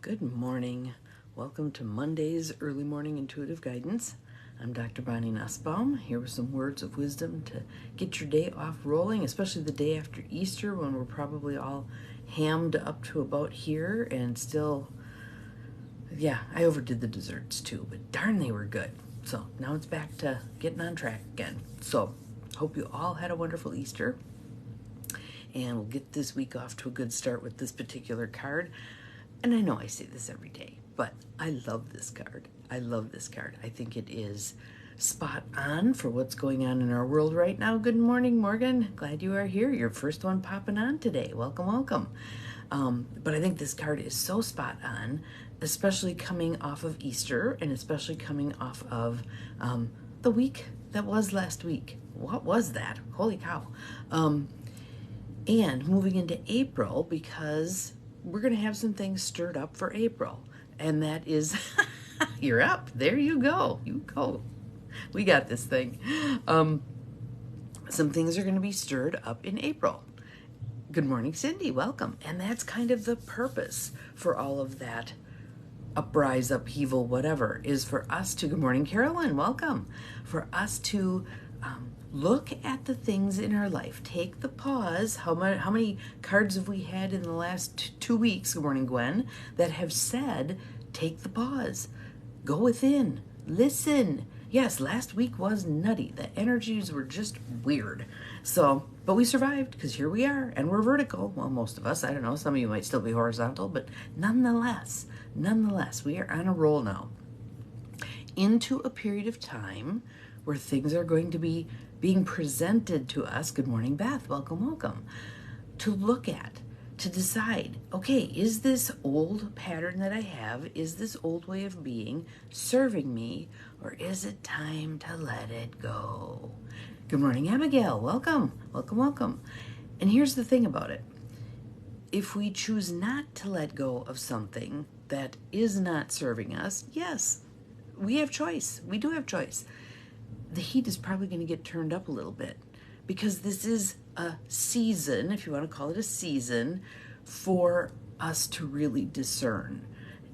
Good morning. Welcome to Monday's Early Morning Intuitive Guidance. I'm Dr. Bonnie Nussbaum, here with some words of wisdom to get your day off rolling, especially the day after Easter when we're probably all hammed up to about here and still, I overdid the desserts too, but darn they were good. So now it's back to getting on track again. So hope you all had a wonderful Easter, and we'll get this week off to a good start with this particular card. And I know I say this every day, but I love this card. I love this card. I think it is spot on for what's going on in our world right now. Good morning, Morgan. Glad you are here. Your first one popping on today. Welcome, welcome. But I think this card is so spot on, especially coming off of Easter and especially coming off of the week that was last week. What was that? Holy cow. And moving into April, because we're going to have some things stirred up for April. And that is, you're up. There you go. You go. We got this thing. Some things are going to be stirred up in April. Good morning, Cindy. Welcome. And that's kind of the purpose for all of that uprise, upheaval, whatever, is for us to, good morning, Carolyn. Welcome. For us to look at the things in our life. Take the pause. How many cards have we had in the last 2 weeks, good morning, Gwen, that have said, take the pause. Go within. Listen. Yes, last week was nutty. The energies were just weird. So, but we survived because here we are and we're vertical. Well, most of us, I don't know. Some of you might still be horizontal, but nonetheless, we are on a roll now into a period of time where things are going to be being presented to us. Good morning, Beth. Welcome, welcome. To look at, to decide, okay, is this old pattern that I have, is this old way of being serving me, or is it time to let it go? Good morning, Abigail. Welcome, welcome, welcome. And here's the thing about it. If we choose not to let go of something that is not serving us, yes, we have choice. We do have choice. The heat is probably going to get turned up a little bit because this is a season, if you want to call it a season, for us to really discern,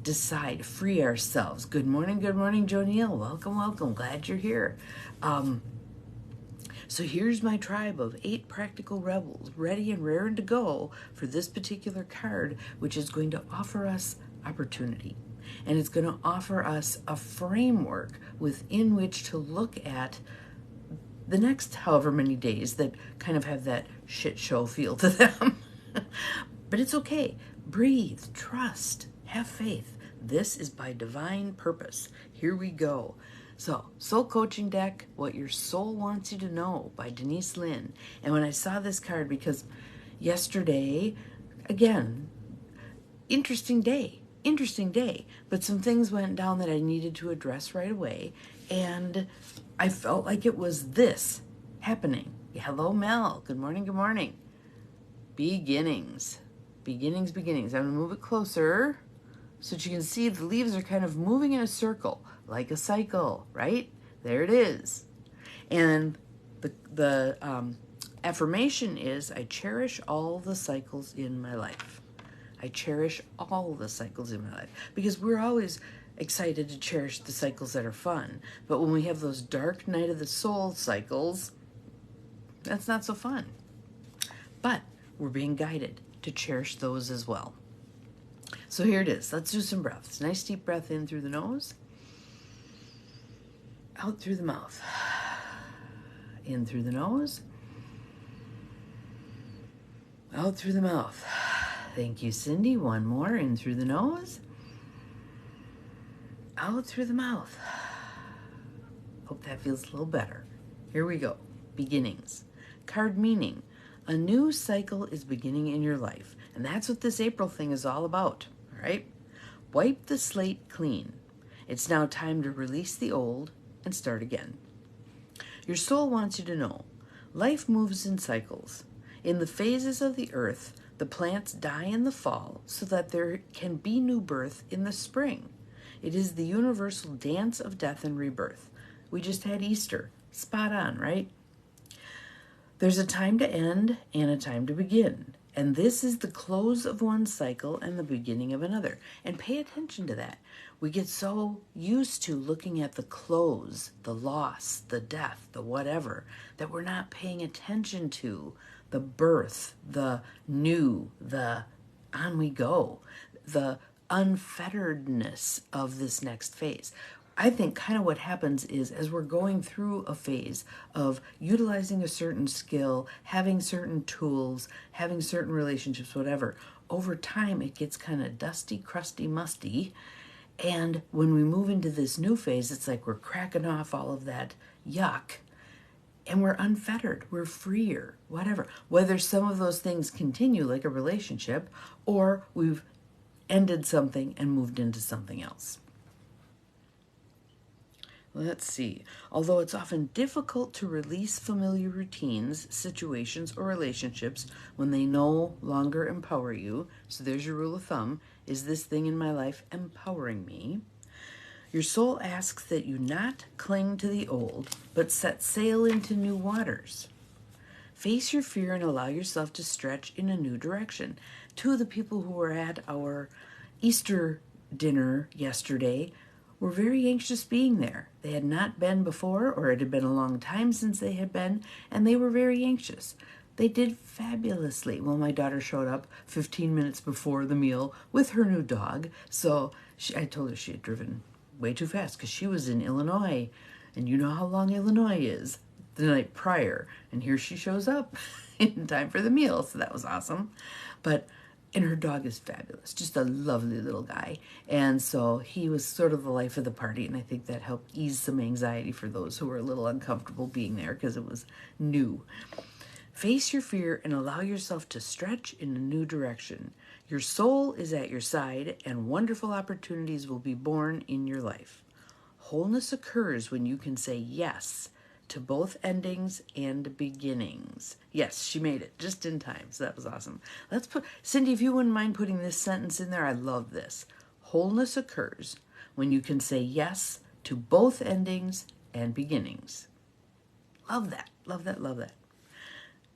decide, free ourselves. Good morning, Joe Neal. Welcome, welcome. Glad you're here. So here's my tribe of 8 practical rebels, ready and raring to go for this particular card, which is going to offer us opportunity. And it's going to offer us a framework within which to look at the next however many days that kind of have that shit show feel to them. But it's okay. Breathe, trust, have faith. This is by divine purpose. Here we go. So, Soul Coaching Deck, What Your Soul Wants You to Know by Denise Lynn. And when I saw this card, because yesterday, again, interesting day, but some things went down that I needed to address right away, and I felt like it was this happening. Hello, Mel. Good morning, good morning. Beginnings. I'm going to move it closer so that you can see the leaves are kind of moving in a circle, like a cycle, right? There it is. And the affirmation is, I cherish all the cycles in my life. I cherish all the cycles in my life because we're always excited to cherish the cycles that are fun. But when we have those dark night of the soul cycles, that's not so fun. But we're being guided to cherish those as well. So here it is. Let's do some breaths. Nice deep breath in through the nose, out through the mouth. In through the nose, out through the mouth. Thank you, Cindy. One more. In through the nose, out through the mouth. Hope that feels a little better. Here we go. Beginnings. Card meaning. A new cycle is beginning in your life. And that's what this April thing is all about. All right? Wipe the slate clean. It's now time to release the old and start again. Your soul wants you to know. Life moves in cycles. In the phases of the earth, the plants die in the fall so that there can be new birth in the spring. It is the universal dance of death and rebirth. We just had Easter. Spot on, right? There's a time to end and a time to begin. And this is the close of one cycle and the beginning of another. And pay attention to that. We get so used to looking at the close, the loss, the death, the whatever, that we're not paying attention to the birth, the new, the on we go, the unfetteredness of this next phase. I think kind of what happens is as we're going through a phase of utilizing a certain skill, having certain tools, having certain relationships, whatever, over time it gets kind of dusty, crusty, musty. And when we move into this new phase, it's like we're cracking off all of that yuck and we're unfettered, we're freer, whatever. Whether some of those things continue like a relationship or we've ended something and moved into something else. Let's see. Although it's often difficult to release familiar routines, situations, or relationships when they no longer empower you, so there's your rule of thumb, is this thing in my life empowering me? Your soul asks that you not cling to the old, but set sail into new waters. Face your fear and allow yourself to stretch in a new direction. Two of the people who were at our Easter dinner yesterday were very anxious being there. They had not been before, or it had been a long time since they had been, and they were very anxious. They did fabulously. Well, my daughter showed up 15 minutes before the meal with her new dog, so I told her she had driven way too fast because she was in Illinois, and you know how long Illinois is, the night prior, and here she shows up in time for the meal, so that was awesome. And her dog is fabulous, just a lovely little guy. And so he was sort of the life of the party, and I think that helped ease some anxiety for those who were a little uncomfortable being there because it was new. Face your fear and allow yourself to stretch in a new direction. Your soul is at your side, and wonderful opportunities will be born in your life. Wholeness occurs when you can say yes to both endings and beginnings. Yes, she made it just in time, so that was awesome. Let's put, Cindy, if you wouldn't mind putting this sentence in there, I love this. Wholeness occurs when you can say yes to both endings and beginnings. Love that, love that, love that.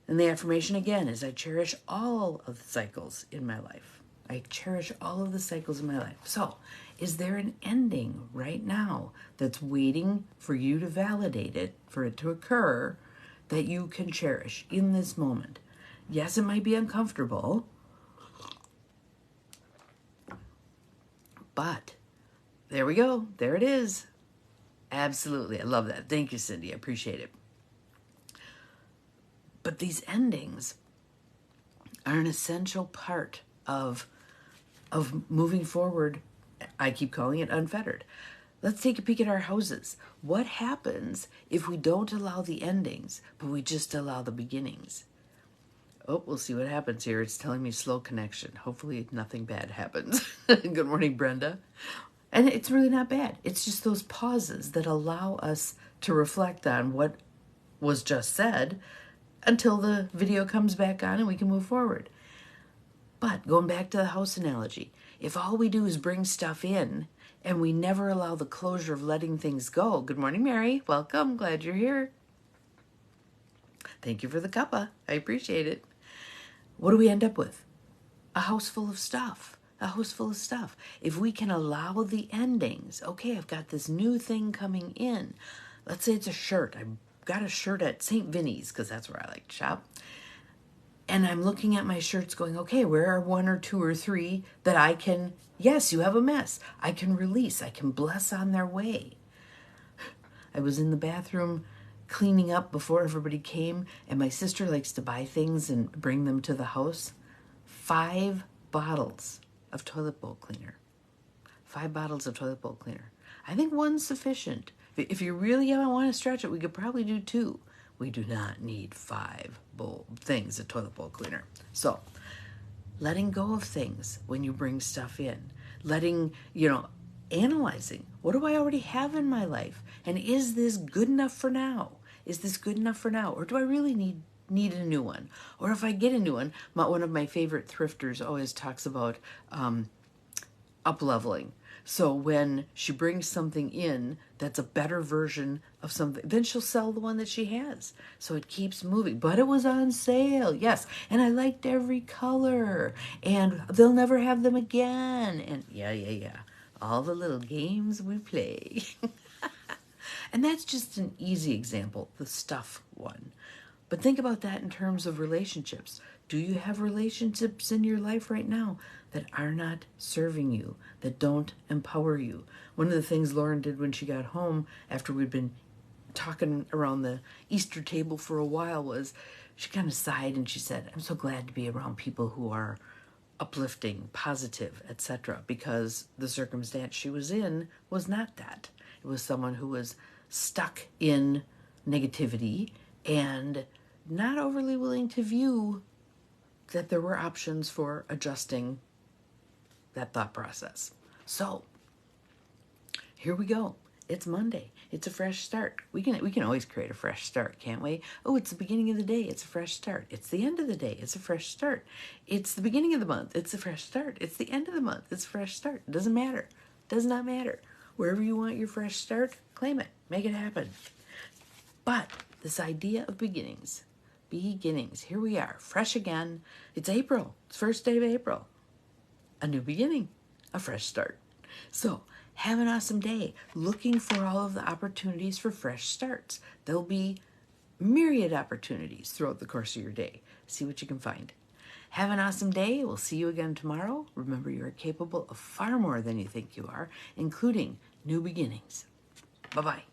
And the affirmation again is I cherish all of the cycles in my life. I cherish all of the cycles in my life. So, is there an ending right now that's waiting for you to validate it, for it to occur, that you can cherish in this moment? Yes, it might be uncomfortable, but there we go. There it is. Absolutely. I love that. Thank you, Cindy. I appreciate it. But these endings are an essential part of moving forward. I keep calling it unfettered. Let's take a peek at our houses. What happens if we don't allow the endings, but we just allow the beginnings? Oh, we'll see what happens here. It's telling me slow connection. Hopefully nothing bad happens. Good morning, Brenda. And it's really not bad. It's just those pauses that allow us to reflect on what was just said until the video comes back on and we can move forward. But going back to the house analogy, if all we do is bring stuff in and we never allow the closure of letting things go. Good morning, Mary. Welcome. Glad you're here. Thank you for the cuppa. I appreciate it. What do we end up with? A house full of stuff. A house full of stuff. If we can allow the endings, okay, I've got this new thing coming in. Let's say it's a shirt. I got a shirt at St. Vinny's because that's where I like to shop. And I'm looking at my shirts going, okay, where are one or two or three that I can, yes, you have a mess. I can release. I can bless on their way. I was in the bathroom cleaning up before everybody came, and my sister likes to buy things and bring them to the house. 5 bottles of toilet bowl cleaner. 5 bottles of toilet bowl cleaner. I think one's sufficient. If you really want to stretch it, we could probably do 2. We do not need 5 things of toilet bowl cleaner. So, letting go of things when you bring stuff in. Analyzing. What do I already have in my life? And is this good enough for now? Is this good enough for now? Or do I really need a new one? Or if I get a new one, one of my favorite thrifters always talks about up-leveling. So when she brings something in that's a better version of something, then she'll sell the one that she has. So it keeps moving. But it was on sale, yes. And I liked every color. And they'll never have them again. And yeah. All the little games we play. And that's just an easy example, the stuff one. But think about that in terms of relationships. Do you have relationships in your life right now that are not serving you, that don't empower you? One of the things Lauren did when she got home after we'd been talking around the Easter table for a while was she kind of sighed and she said, I'm so glad to be around people who are uplifting, positive, etc., because the circumstance she was in was not that. It was someone who was stuck in negativity and not overly willing to view that there were options for adjusting that thought process. So here we go. It's Monday. It's a fresh start. We can always create a fresh start, can't we? Oh, it's the beginning of the day. It's a fresh start. It's the end of the day. It's a fresh start. It's the beginning of the month. It's a fresh start. It's the end of the month. It's a fresh start. It doesn't matter. It does not matter. Wherever you want your fresh start, claim it. Make it happen. But this idea of beginnings, here we are, fresh again. It's April. It's first day of April. A new beginning, a fresh start. So have an awesome day, looking for all of the opportunities for fresh starts. There'll be myriad opportunities throughout the course of your day. See what you can find. Have an awesome day. We'll see you again tomorrow. Remember, you are capable of far more than you think you are, including new beginnings. Bye-bye.